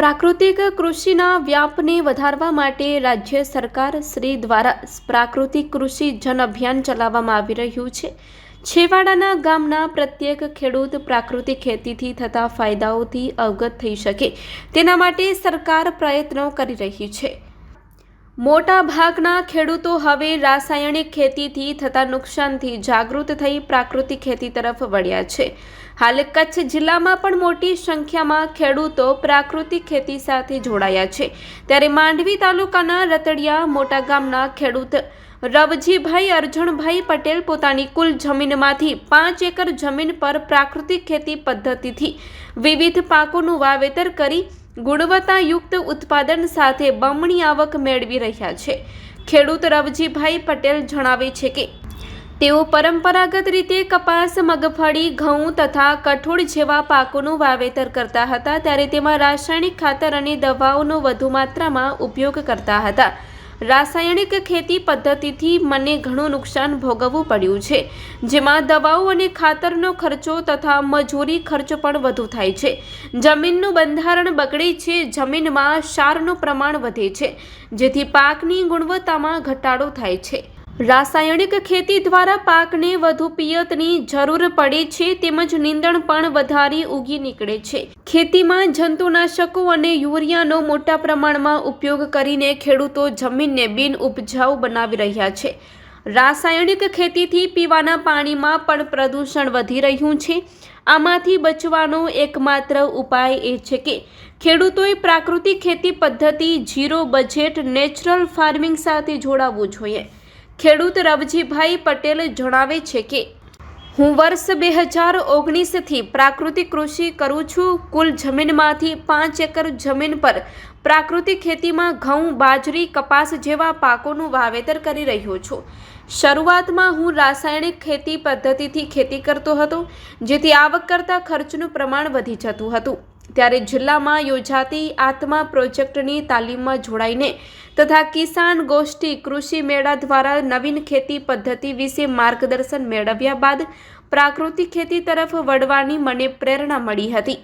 પ્રાકૃતિક કૃષિના વ્યાપને વધારવા માટે રાજ્ય સરકાર શ્રી દ્વારા પ્રાકૃતિક કૃષિ જન અભિયાન ચલાવવામાં આવી રહ્યું છે। છેવાડાના ગામના પ્રત્યેક ખેડૂત પ્રાકૃતિક ખેતીથી થતા ફાયદાઓથી અવગત થઈ શકે તેના માટે સરકાર પ્રયત્નો કરી રહી છે। મોટા ભાગના ખેડૂતો હવે રાસાયણિક ખેતીથી થતા નુકસાનથી જાગૃત થઈ પ્રાકૃતિક ખેતી તરફ વળ્યા છે। હાલ કચ્છ જિલ્લામાં પણ મોટી સંખ્યામાં ખેડૂતો પ્રાકૃતિક ખેતી સાથે જોડાયા છે। ત્યારે માંડવી તાલુકાના રતડિયા મોટા ગામના ખેડૂત રવજીભાઈ અરજણભાઈ પટેલ પોતાની કુલ જમીનમાંથી 5 એકર જમીન પર પ્રાકૃતિક ખેતી પદ્ધતિથી વિવિધ પાકોનું વાવેતર કરી ગુણવત્તાયુક્ત ઉત્પાદન સાથે બમણી આવક મેળવી રહ્યા છે। ખેડૂત રવજીભાઈ પટેલ જણાવે છે કે તેઓ પરંપરાગત રીતે કપાસ, મગફળી, ઘઉં તથા કઠોળ જેવા પાકોનું વાવેતર કરતા હતા, ત્યારે તેમાં રાસાયણિક ખાતર અને દવાઓનો વધુ માત્રામાં ઉપયોગ કરતા હતા। રાસાયણિક ખેતી પદ્ધતિથી મને ઘણું નુકસાન ભોગવવું પડ્યું છે, જેમાં દવાઓ અને ખાતરનો ખર્ચો તથા મજૂરી ખર્ચ પણ વધુ થાય છે। જમીનનું બંધારણ બગડે છે, જમીનમાં ક્ષારનું પ્રમાણ વધે છે, જેથી પાકની ગુણવત્તામાં ઘટાડો થાય છે। રાસાયણિક ખેતી દ્વારા પાકને વધુ પિયતની જરૂર પડે છે, તેમજ નીંદણ પણ વધારે ઉગી નીકળે છે। ખેતીમાં જંતુનાશકો અને યુરિયાનો મોટા પ્રમાણમાં ઉપયોગ કરીને ખેડૂતો જમીનને બિન ઉપજાઉ બનાવી રહ્યા છે। રાસાયણિક ખેતીથી પીવાના પાણીમાં પણ પ્રદૂષણ વધી રહ્યું છે। આમાંથી બચવાનો એકમાત્ર ઉપાય એ છે કે ખેડૂતોએ પ્રાકૃતિક ખેતી પદ્ધતિ, ઝીરો બજેટ, નેચરલ ફાર્મિંગ સાથે જોડાવવું જોઈએ। ખેડૂત રવજીભાઈ પટેલ જણાવે છે કે હું વર્ષ 2019થી પ્રાકૃતિક કૃષિ કરું છું। કુલ જમીનમાંથી 5 એકર જમીન પર પ્રાકૃતિક ખેતીમાં ઘઉં, બાજરી, કપાસ જેવા પાકોનું વાવેતર કરી રહ્યો છું। શરૂઆતમાં હું રાસાયણિક ખેતી પદ્ધતિથી ખેતી કરતો હતો, જેથી આવક કરતાં ખર્ચનું પ્રમાણ વધી જતું હતું। ત્યારે જિલ્લામાં યોજાતી આત્મા પ્રોજેક્ટની તાલીમમાં જોડાઈને તથા કિસાન ગોષ્ઠી કૃષિ મેળા દ્વારા નવીન ખેતી પદ્ધતિ વિશે માર્ગદર્શન મેળવ્યા બાદ પ્રાકૃતિક ખેતી તરફ વળવાની મને પ્રેરણા મળી હતી।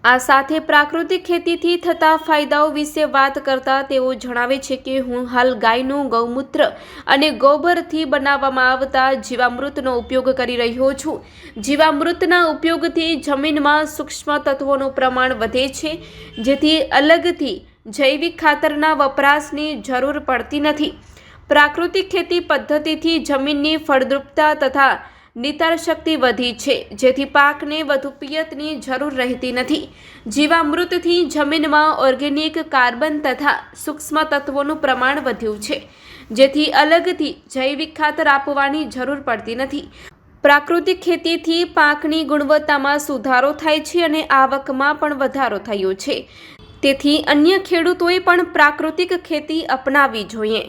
આ સાથે પ્રાકૃતિક ખેતીથી થતા ફાયદાઓ વિશે વાત કરતા તેઓ જણાવે છે કે હું હાલ ગાયનું ગૌમૂત્ર અને ગોબરથી બનાવવામાં આવતા જીવામૃતનો ઉપયોગ કરી રહ્યો છું। જીવામૃતના ઉપયોગથી જમીનમાં સૂક્ષ્મ તત્વોનું પ્રમાણ વધે છે, જેથી અલગથી જૈવિક ખાતરના વપરાશની જરૂર પડતી નથી। પ્રાકૃતિક ખેતી પદ્ધતિથી જમીનની ફળદ્રુપતા તથા નિતાર શક્તિ વધી છે, જેથી પાકને વધુ પિયતની જરૂર રહેતી નથી। જીવામૃતથી જમીનમાં ઓર્ગેનિક કાર્બન તથા સૂક્ષ્મ તત્વોનું પ્રમાણ વધ્યું છે, જેથી અલગથી જૈવિક ખાતર આપવાની જરૂર પડતી નથી। પ્રાકૃતિક ખેતીથી પાકની ગુણવત્તામાં સુધારો થાય છે અને આવકમાં પણ વધારો થયો છે। તેથી અન્ય ખેડૂતોએ પણ પ્રાકૃતિક ખેતી અપનાવવી જોઈએ।